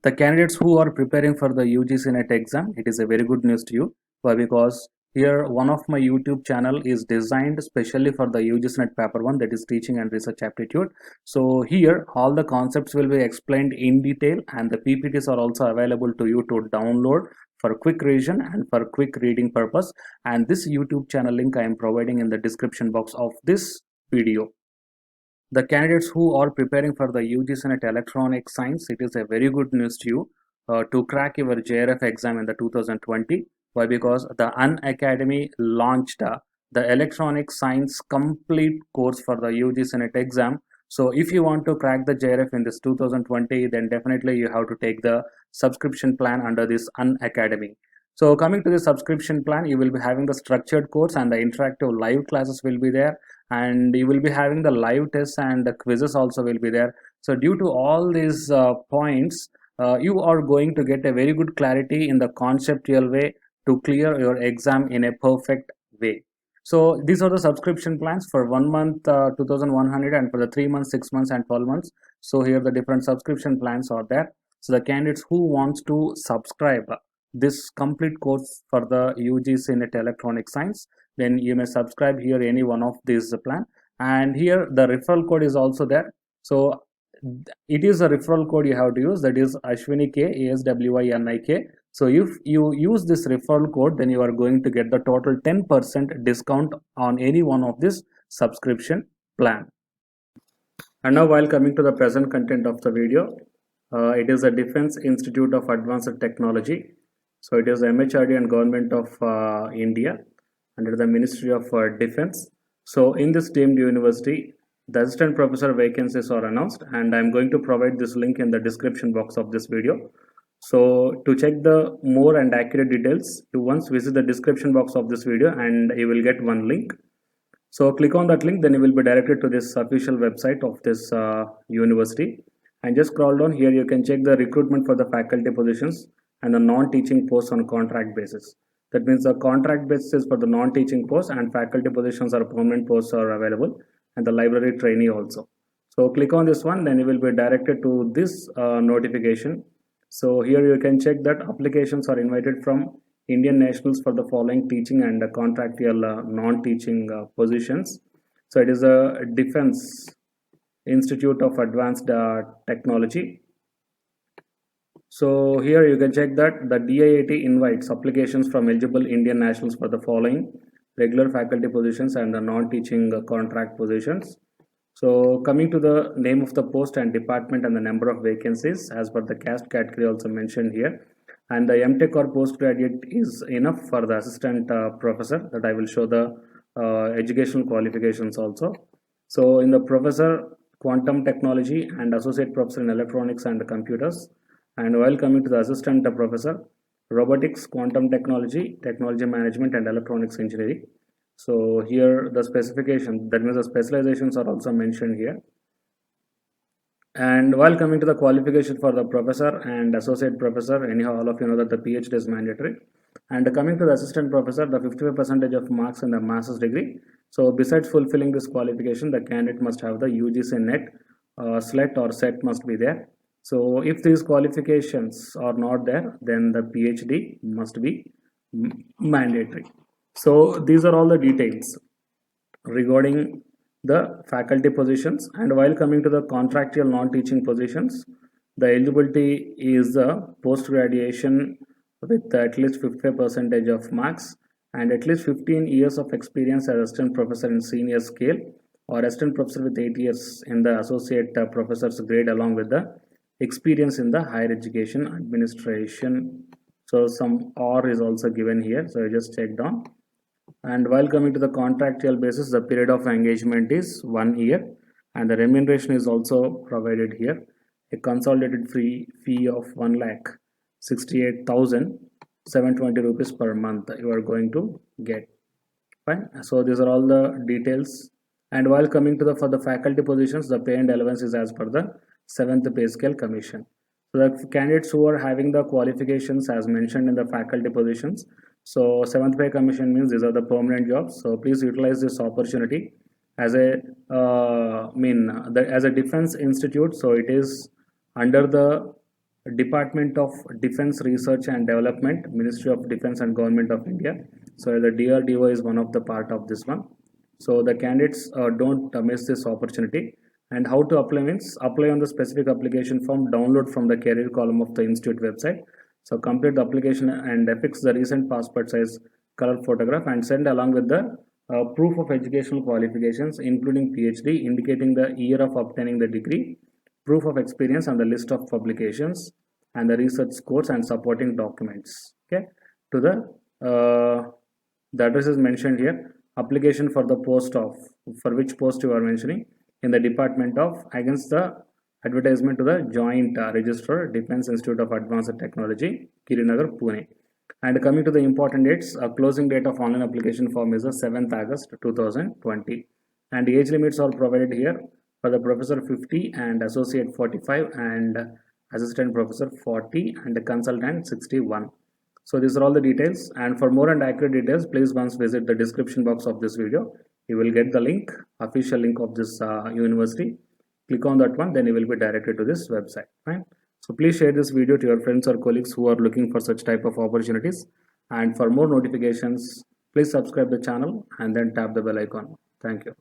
The candidates who are preparing for the UGC NET exam, it is a very good news to you. Why? Because here one of my YouTube channel is designed specially for the UGC NET paper 1, that is teaching and research aptitude. So here all the concepts will be explained in detail, and the PPTs are also available to you to download for quick revision and for quick reading purpose. And this YouTube channel link I am providing in the description box of this video. The candidates who are preparing for the UGC NET Electronic Science, it is a very good news to you to crack your JRF exam in the 2020. Why? Because the Unacademy launched the Electronic Science complete course for the UGC NET exam. So if you want to crack the JRF in this 2020, then definitely you have to take the subscription plan under this Unacademy. So coming to the subscription plan, you will be having the structured course and the interactive live classes will be there, and you will be having the live tests and the quizzes also will be there. So due to all these points, you are going to get a very good clarity in the conceptual way to clear your exam in a perfect way. So these are the subscription plans for 1 month 2100, and for the 3 months, 6 months and 12 months. So here the different subscription plans are there. So the candidates who wants to subscribe this complete course for the UGC NET Electronic Science, then you may subscribe here any one of these plan. And here the referral code is also there. So it is a referral code you have to use, that is Ashwini K, ASWINIK. So if you use this referral code, then you are going to get the total 10% discount on any one of this subscription plan. And now while coming to the present content of the video, it is a Defense Institute of Advanced Technology. So it is MHRD and Government of India under the Ministry of Defense. So in this deemed university, the assistant professor vacancies are announced, and I'm going to provide this link in the description box of this video. So to check the more and accurate details, you once visit the description box of this video and you will get one link. So click on that link, then you will be directed to this official website of this university, and just scroll down. Here you can check the recruitment for the faculty positions and the non-teaching posts on contract basis. That means the contract basis for the non-teaching posts, and faculty positions or permanent posts are available, and the library trainee also. So click on this one, then you will be directed to this notification. So here you can check that applications are invited from Indian nationals for the following teaching and contractual non-teaching positions. So it is a Defense Institute of Advanced Technology. So here you can check that the DIIT invites applications from eligible Indian nationals for the following regular faculty positions and the non-teaching contract positions. So coming to the name of the post and department and the number of vacancies as per the caste category also mentioned here. And the MTech or postgraduate is enough for the assistant professor, that I will show the educational qualifications also. So in the professor quantum technology and associate professor in electronics and computers. And while coming to the assistant professor, robotics, quantum technology, technology management and electronics engineering. So here the specification, that means the specializations are also mentioned here. And while coming to the qualification for the professor and associate professor, anyhow all of you know that the PhD is mandatory. And coming to the assistant professor, the 55% of marks in the master's degree. So besides fulfilling this qualification, the candidate must have the UGC NET, SLET or SET must be there. So if these qualifications are not there, then the PhD must be mandatory. So these are all the details regarding the faculty positions. And while coming to the contractual non-teaching positions, the eligibility is the post-graduation with at least 55% of marks and at least 15 years of experience as assistant professor in senior scale, or assistant professor with 8 years in the associate professor's grade, along with the experience in the higher education administration. So some R is also given here, so I just checked on. And while coming to the contractual basis, the period of engagement is 1 year, and the remuneration is also provided here. A consolidated fee of 1,68,720 rupees per month you are going to get. Fine. So these are all the details. And while coming to the for the faculty positions, the pay and allowance is as per the 7th pay scale commission. So the candidates who are having the qualifications as mentioned in the faculty positions, so 7th pay commission means these are the permanent jobs. So please utilize this opportunity as a as a defense institute. So it is under the Department of Defense Research and Development, Ministry of Defense and Government of India. So the DRDO is one of the part of this one. So the candidates don't miss this opportunity. And how to apply means apply on the specific application form, download from the career column of the institute website. So complete the application and affix the recent passport size color photograph and send along with the proof of educational qualifications including PhD indicating the year of obtaining the degree, proof of experience and the list of publications and the research scores and supporting documents. Okay, to the address is mentioned here. Application for the post of, for which post you are mentioning, in the department of, against the advertisement to the joint registrar, Defense Institute of Advanced Technology, Girinagar, Pune. And coming to the important dates, closing date of online application form is the 7th August 2020. And age limits are provided here for the professor 50 and associate 45 and assistant professor 40 and the consultant 61. So these are all the details, and for more and accurate details please once visit the description box of this video. You will get the link, official link of this university. Click on that one, then you will be directed to this website. Fine. So please share this video to your friends or colleagues who are looking for such type of opportunities, and for more notifications please subscribe the channel and then tap the bell icon. Thank you.